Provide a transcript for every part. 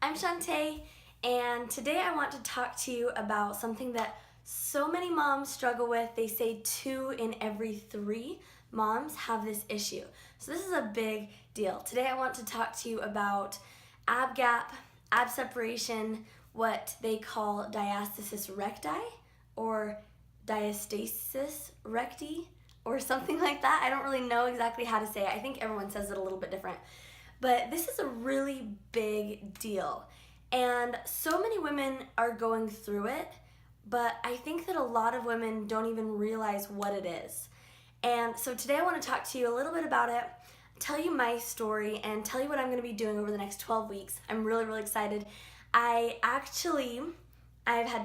I'm Shantae, and today I want to talk to you about something that so many moms struggle with. They say 2 in every 3 moms have this issue. So this is a big deal. Today I want to talk to you about ab gap, ab separation, what they call diastasis recti or diastasis recti or something like that. I don't really know exactly how to say it. I think everyone says it a little bit different. But this is a really big deal. And so many women are going through it, but I think that a lot of women don't even realize what it is. And so today I want to talk to you a little bit about it, tell you my story, and tell you what I'm going to be doing over the next 12 weeks. I'm really, really excited. I've had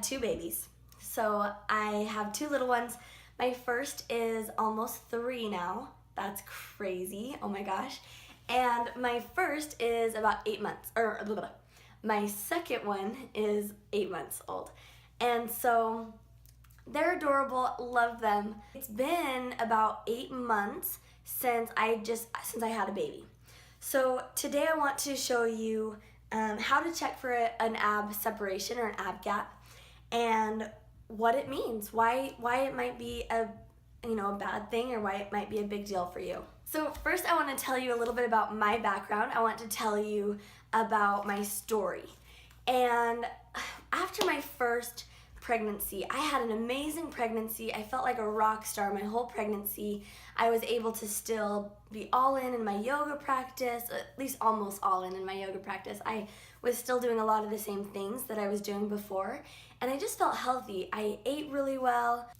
2 babies. So I have 2 little ones. My first is almost 3 now. That's crazy. Oh my gosh. And my first is about 8 months, my second one is 8 months old. And so they're adorable, love them. It's been about 8 months since I had a baby. So today I want to show you how to check for an ab separation or an ab gap and what it means, why it might be a bad thing or why it might be a big deal for you. So first I want to tell you a little bit about my background. I want to tell you about my story. And after my first pregnancy, I had an amazing pregnancy. I felt like a rock star my whole pregnancy. I was able to still be all in my yoga practice, at least almost all in my yoga practice. I was still doing a lot of the same things that I was doing before, and I just felt healthy. I ate really well.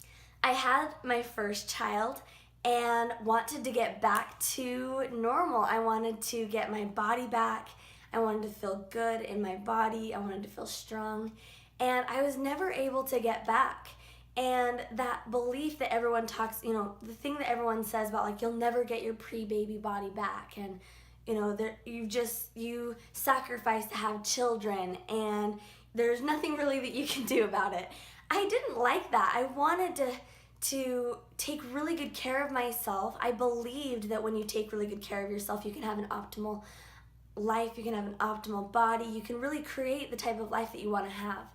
I had my first child and wanted to get back to normal. I wanted to get my body back. I wanted to feel good in my body. I wanted to feel strong. And I was never able to get back. And that belief that everyone talks, the thing that everyone says about like, you'll never get your pre-baby body back. And, that you sacrifice to have children and there's nothing really that you can do about it. I didn't like that. I wanted to take really good care of myself. I believed that when you take really good care of yourself, you can have an optimal life, you can have an optimal body, you can really create the type of life that you want to have.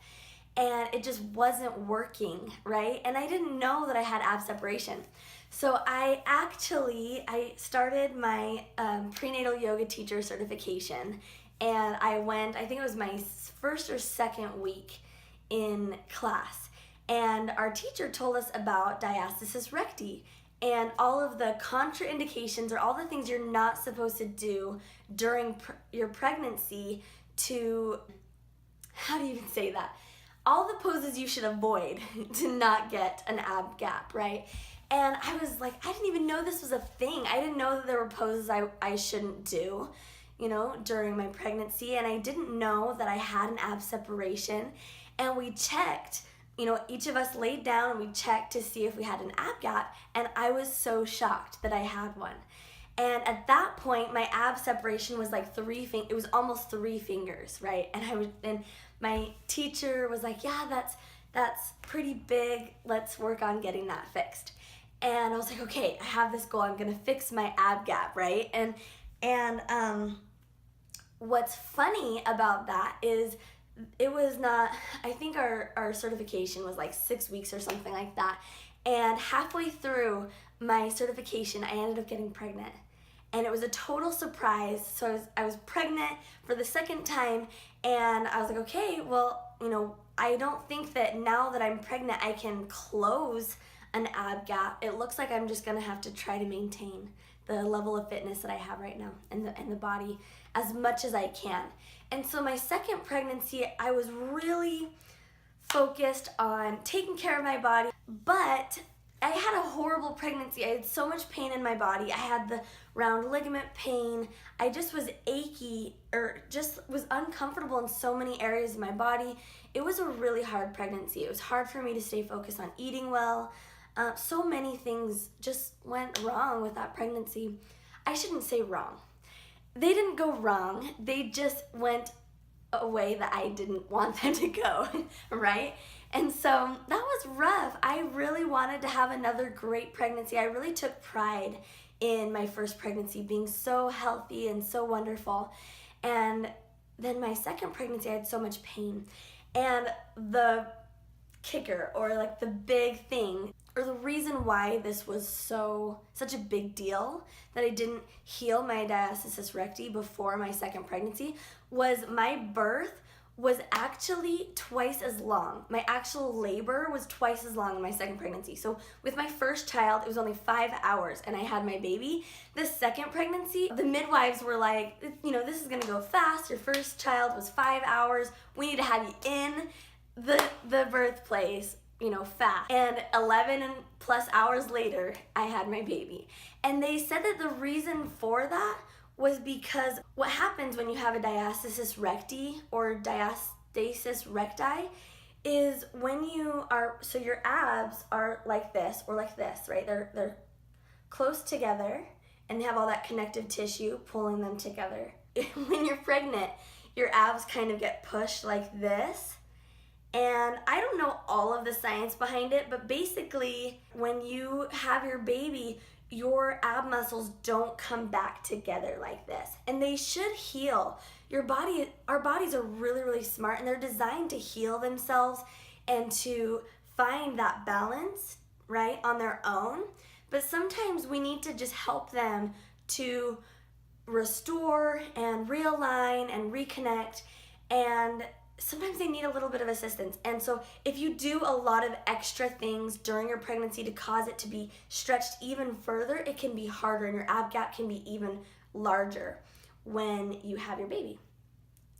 And it just wasn't working, right? And I didn't know that I had ab separation. So I started my prenatal yoga teacher certification, and I think it was my first or second week in class. And our teacher told us about diastasis recti and all of the contraindications or all the things you're not supposed to do during your pregnancy how do you even say that? All the poses you should avoid to not get an ab gap, right? And I was like, I didn't even know this was a thing. I didn't know that there were poses I shouldn't do, during my pregnancy. And I didn't know that I had an ab separation. And we checked. Each of us laid down and we checked to see if we had an ab gap, and I was so shocked that I had one. And at that point, my ab separation was like it was almost 3 fingers, right? And my teacher was like, yeah, that's pretty big. Let's work on getting that fixed. And I was like, okay, I have this goal. I'm gonna fix my ab gap, right? And what's funny about that is it was not, I think our certification was like 6 weeks or something like that. And halfway through my certification, I ended up getting pregnant. And it was a total surprise. So I was pregnant for the second time, and I was like, okay, well, I don't think that now that I'm pregnant, I can close an ab gap. It looks like I'm just gonna have to try to maintain the level of fitness that I have right now and the body as much as I can. And so my second pregnancy, I was really focused on taking care of my body, but I had a horrible pregnancy. I had so much pain in my body. I had the round ligament pain. I just was achy or just was uncomfortable in so many areas of my body. It was a really hard pregnancy. It was hard for me to stay focused on eating well. So many things just went wrong with that pregnancy. I shouldn't say wrong. They didn't go wrong. They just went a way that I didn't want them to go, right? And so that was rough. I really wanted to have another great pregnancy. I really took pride in my first pregnancy being so healthy and so wonderful. And then my second pregnancy, I had so much pain. And the kicker, or like the big thing, or the reason why this was such a big deal that I didn't heal my diastasis recti before my second pregnancy, was my birth was actually twice as long. My actual labor was twice as long in my second pregnancy. So with my first child, it was only 5 hours and I had my baby. The second pregnancy, the midwives were like, this is gonna go fast. Your first child was 5 hours. We need to have you in the birthplace, fast. And 11 plus hours later, I had my baby. And they said that the reason for that was because what happens when you have a diastasis recti or diastasis recti is when so your abs are like this or like this, right? They're close together and they have all that connective tissue pulling them together. When you're pregnant, your abs kind of get pushed like this. And I don't know all of the science behind it, but basically when you have your baby, your ab muscles don't come back together like this. And they should heal. Our bodies are really, really smart, and they're designed to heal themselves and to find that balance, right, on their own. But sometimes we need to just help them to restore and realign and reconnect, and sometimes they need a little bit of assistance. And so if you do a lot of extra things during your pregnancy to cause it to be stretched even further, it can be harder, and your ab gap can be even larger when you have your baby.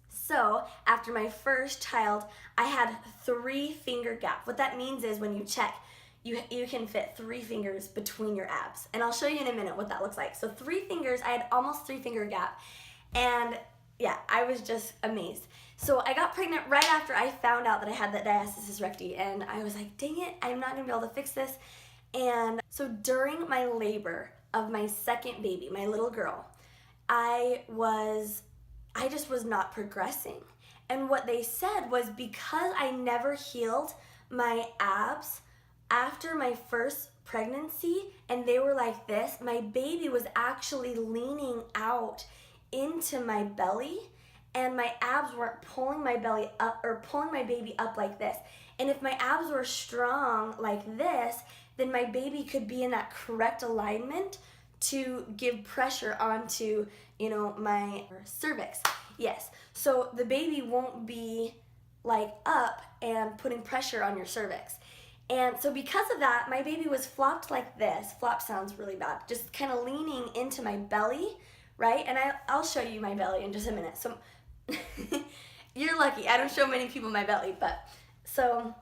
So after my first child, I had 3 finger gap. What that means is when you check, you can fit 3 fingers between your abs. And I'll show you in a minute what that looks like. So 3 fingers, I had almost 3 finger gap. And yeah, I was just amazed. So I got pregnant right after I found out that I had that diastasis recti, and I was like, dang it, I'm not gonna be able to fix this. And so during my labor of my second baby, my little girl, I just was not progressing. And what they said was because I never healed my abs after my first pregnancy, and they were like this, my baby was actually leaning out into my belly, and my abs weren't pulling my belly up or pulling my baby up like this. And if my abs were strong like this, then my baby could be in that correct alignment to give pressure onto, my cervix. Yes. So the baby won't be like up and putting pressure on your cervix. And so because of that, my baby was flopped like this. Flop sounds really bad. Just kind of leaning into my belly, right? And I'll show you my belly in just a minute. So you're lucky. I don't show many people my belly, but so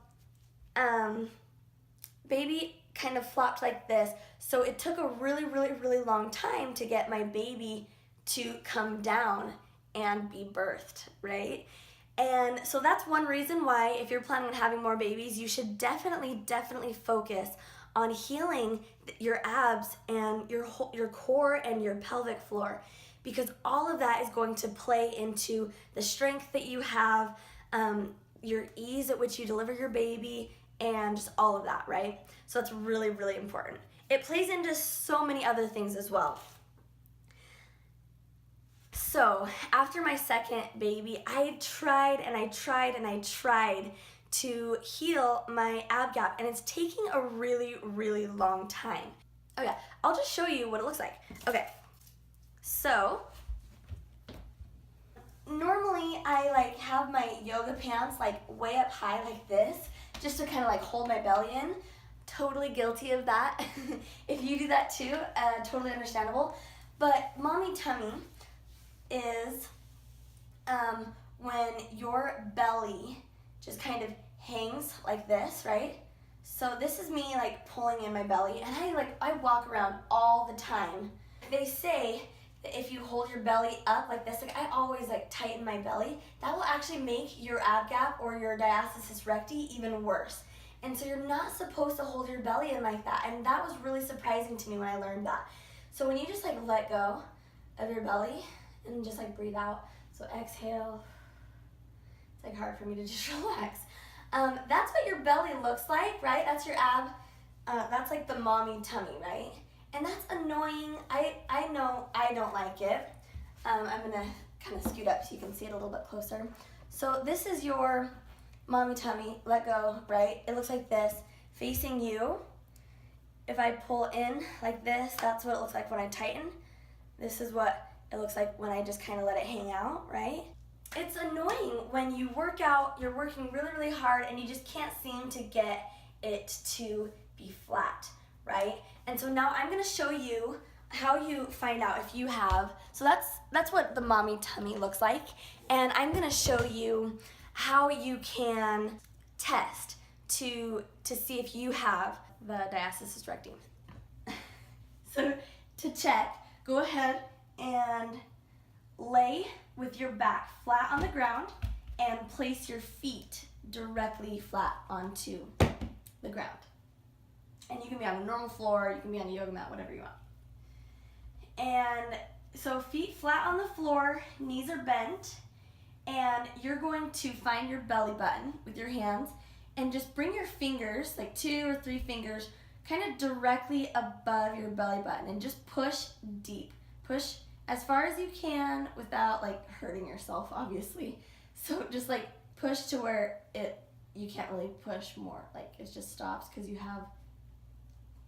baby kind of flopped like this. So it took a really, really, really long time to get my baby to come down and be birthed, right? And so that's one reason why, if you're planning on having more babies, you should definitely focus on healing your abs and your core and your pelvic floor, because all of that is going to play into the strength that you have, your ease at which you deliver your baby, and just all of that, right? So that's really, really important. It plays into so many other things as well. So after my second baby, I tried to heal my ab gap, and it's taking a really, really long time. Oh yeah, I'll just show you what it looks like. Okay, so normally I have my yoga pants way up high like this, just to kind of hold my belly in. Totally guilty of that. If you do that too, totally understandable. But mommy tummy is when your belly just kind of hangs like this, right? So this is me pulling in my belly, and I walk around all the time. They say that if you hold your belly up like this, I always tighten my belly, that will actually make your ab gap or your diastasis recti even worse. And so you're not supposed to hold your belly in like that, and that was really surprising to me when I learned that. So when you just let go of your belly and just breathe out, so exhale, it's hard for me to just relax. That's what your belly looks like, right? That's your ab, that's the mommy tummy, right? And that's annoying. I know I don't like it. I'm gonna kind of scoot up so you can see it a little bit closer. So this is your mommy tummy, let go, right? It looks like this, facing you. If I pull in like this, that's what it looks like when I tighten. This is what it looks like when I just kind of let it hang out, right? It's annoying when you work out, you're working really, really hard, and you just can't seem to get it to be flat, right? And so now I'm gonna show you how you find out if you have, so that's what the mommy tummy looks like, and I'm gonna show you how you can test to see if you have the Diastasis Recti. So to check, go ahead and lay with your back flat on the ground and place your feet directly flat onto the ground. And you can be on a normal floor, you can be on a yoga mat, whatever you want. And so feet flat on the floor, knees are bent, and you're going to find your belly button with your hands and just bring your fingers, like 2 or 3 fingers, kind of directly above your belly button and just push deep. Push as far as you can without like hurting yourself, obviously. So just like push to where you can't really push more, like it just stops because you have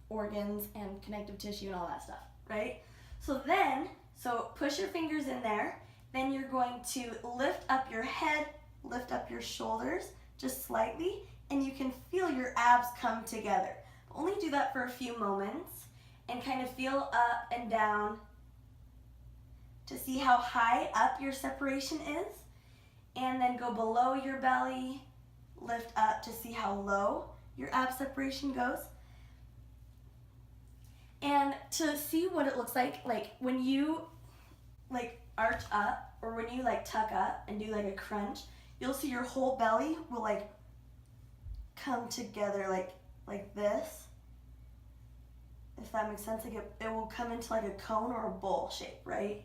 organs and connective tissue and all that stuff, right? So push your fingers in there, then you're going to lift up your head, lift up your shoulders just slightly, and you can feel your abs come together. Only do that for a few moments and kind of feel up and down to see how high up your separation is, and then go below your belly, lift up to see how low your ab separation goes. And to see what it looks like when you like arch up or when you like tuck up and do like a crunch, you'll see your whole belly will like come together like this. If that makes sense, like it will come into like a cone or a bowl shape, right?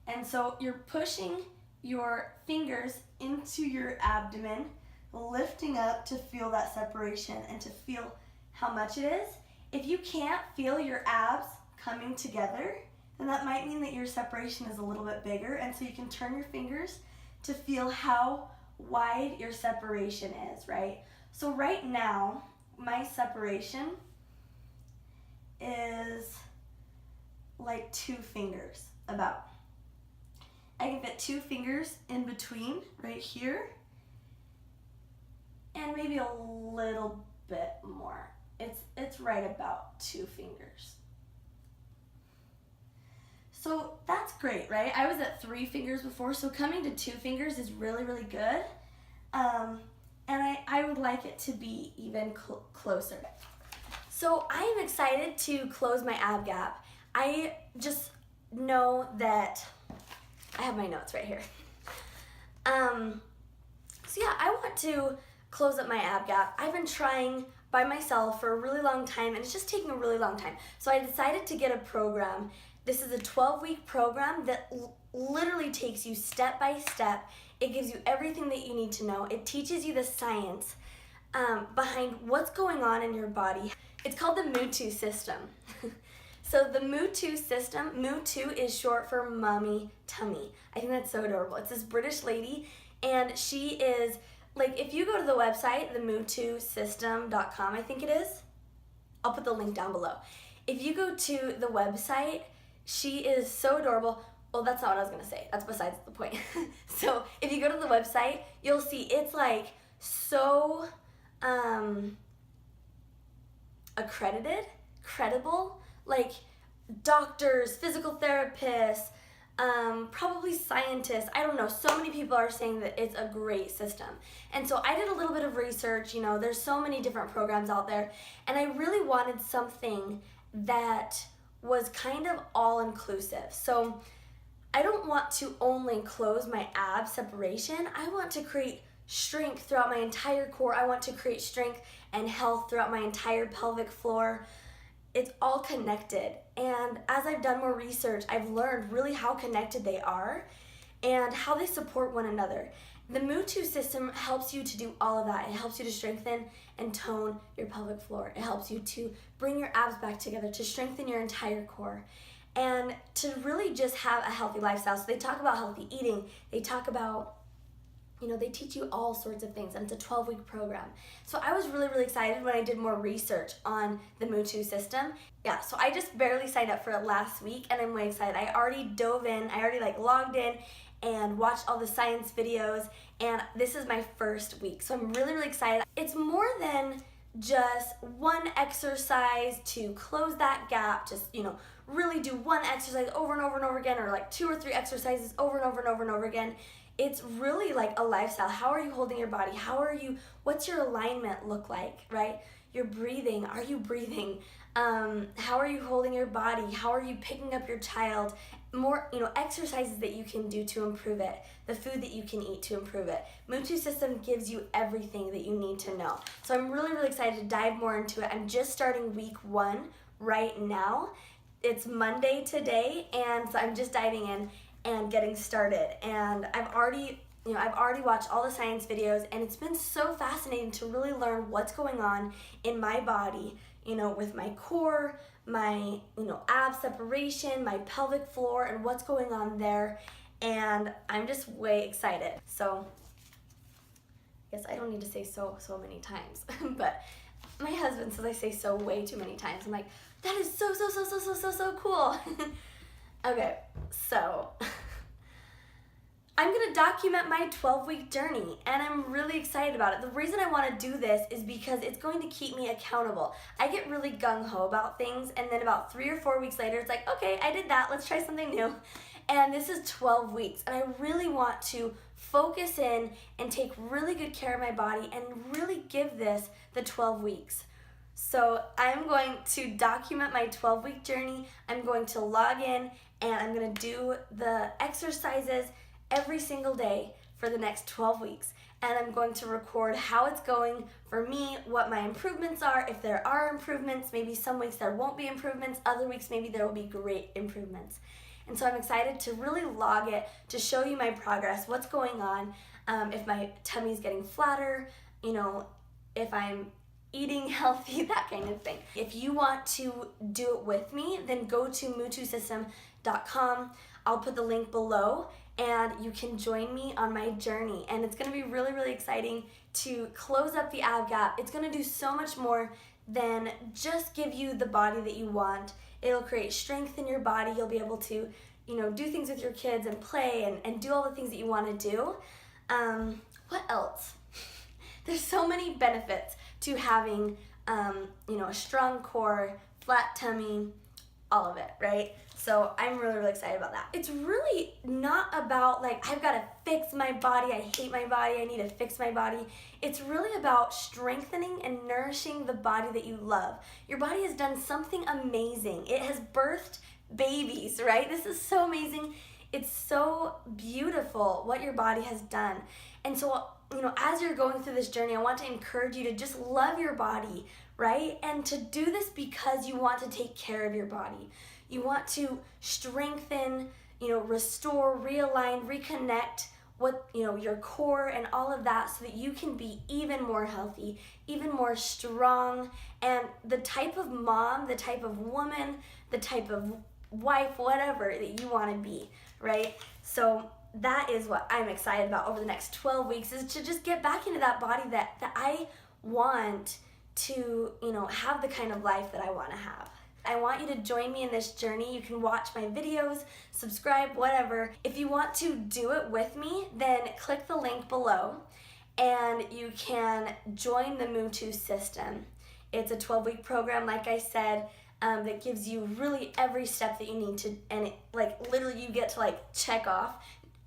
And so you're pushing your fingers into your abdomen, lifting up to feel that separation and to feel how much it is. If you can't feel your abs coming together, then that might mean that your separation is a little bit bigger, and so you can turn your fingers to feel how wide your separation is, right? So right now, my separation is like 2 fingers, about. I can fit 2 fingers in between right here, and maybe a little bit more. It's right about 2 fingers. So that's great, right? I was at 3 fingers before, so coming to 2 fingers is really, really good. And I would like it to be even closer. So I am excited to close my ab gap. I just know that I have my notes right here. So yeah, I want to close up my ab gap. I've been trying by myself for a really long time, and it's just taking a really long time. So I decided to get a program. This is a 12-week program that literally takes you step by step. It gives you everything that you need to know. It teaches you the science behind what's going on in your body. It's called the MuTu System. So the MuTu System, MuTu is short for mommy tummy. I think that's so adorable. It's this British lady, and she is, like, if you go to the website, the MuTuSystem.com, I think it is. I'll put the link down below. If you go to the website, she is so adorable. Well, that's not what I was gonna say. That's besides the point. So if you go to the website, you'll see it's like so accredited, credible, like doctors, physical therapists, probably scientists, I don't know, so many people are saying that it's a great system. And so I did a little bit of research, you know, there's so many different programs out there, and I really wanted something that was kind of all-inclusive. So I don't want to only close my ab separation, I want to create strength throughout my entire core. I want to create strength and health throughout my entire pelvic floor. It's all connected, and as I've done more research, I've learned really how connected they are and how they support one another. The MuTu system helps you to do all of that. It helps you to strengthen and tone your pelvic floor. It helps you to bring your abs back together, to strengthen your entire core. and to really just have a healthy lifestyle. So they talk about healthy eating, they talk about, they teach you all sorts of things, and it's a 12-week program. So I was really, really excited when I did more research on the MuTu system. Yeah, so I just barely signed up for it last week, and I'm way excited. I already dove in, I already logged in and watched all the science videos, and this is my first week. So I'm really, really excited. It's more than just one exercise to close that gap, just, really do one exercise over and over and over again, or like 2 or 3 exercises over and over and over and over again. It's really like a lifestyle. How are you holding your body? What's your alignment look like, right? Your breathing, are you breathing? How are you holding your body? How are you picking up your child? More, exercises that you can do to improve it, the food that you can eat to improve it. MuTu System gives you everything that you need to know. So I'm really, really excited to dive more into it. I'm just starting week 1 right now. It's Monday today, and so I'm just diving in and getting started. And I've already watched all the science videos, and it's been so fascinating to really learn what's going on in my body, with my core, my, ab separation, my pelvic floor, and what's going on there. And I'm just way excited. So I guess I don't need to say so many times, but my husband says I say so way too many times. I'm like, that is so cool. Okay, so I'm gonna document my 12-week journey, and I'm really excited about it. The reason I wanna do this is because it's going to keep me accountable. I get really gung-ho about things, and then about 3 or 4 weeks later, it's like, okay, I did that, let's try something new. And this is 12 weeks, and I really want to focus in and take really good care of my body and really give this the 12 weeks. So I'm going to document my 12-week journey. I'm going to log in, and I'm gonna do the exercises every single day for the next 12 weeks. And I'm going to record how it's going for me, what my improvements are, if there are improvements. Maybe some weeks there won't be improvements, other weeks maybe there will be great improvements. And so I'm excited to really log it, to show you my progress, what's going on, if my tummy's getting flatter, if I'm eating healthy, that kind of thing. If you want to do it with me, then go to MuTuSystem.com. I'll put the link below, and you can join me on my journey. And it's gonna be really, really exciting to close up the ab gap. It's gonna do so much more than just give you the body that you want. It'll create strength in your body. You'll be able to, do things with your kids and play and do all the things that you wanna do. What else? There's so many benefits to having, a strong core, flat tummy, all of it, right? So I'm really, really excited about that. It's really not about I've got to fix my body, I hate my body, I need to fix my body. It's really about strengthening and nourishing the body that you love. Your body has done something amazing. It has birthed babies, right? This is so amazing. It's so beautiful what your body has done. And so, as you're going through this journey, I want to encourage you to just love your body, right? And to do this because you want to take care of your body. You want to strengthen, restore, realign, reconnect what, your core and all of that, so that you can be even more healthy, even more strong, and the type of mom, the type of woman, the type of wife, whatever that you want to be, right? So that is what I'm excited about over the next 12 weeks, is to just get back into that body that I want to, have the kind of life that I want to have. I want you to join me in this journey. You can watch my videos, subscribe, whatever. If you want to do it with me, then click the link below and you can join the MuTu System. It's a 12-week program, like I said, that gives you really every step that you need to, and literally you get to check off.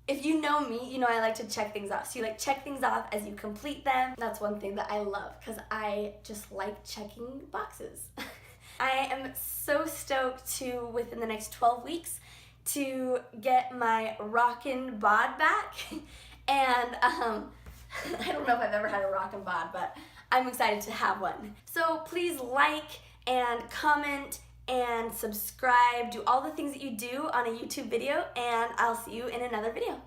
If you know me, I like to check things off. So you check things off as you complete them. That's one thing that I love, because I just like checking boxes. I am so stoked to, within the next 12 weeks, to get my rockin' bod back. And I don't know if I've ever had a rockin' bod, but I'm excited to have one. So please like and comment and subscribe. Do all the things that you do on a YouTube video, and I'll see you in another video.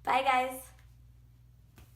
Bye, guys.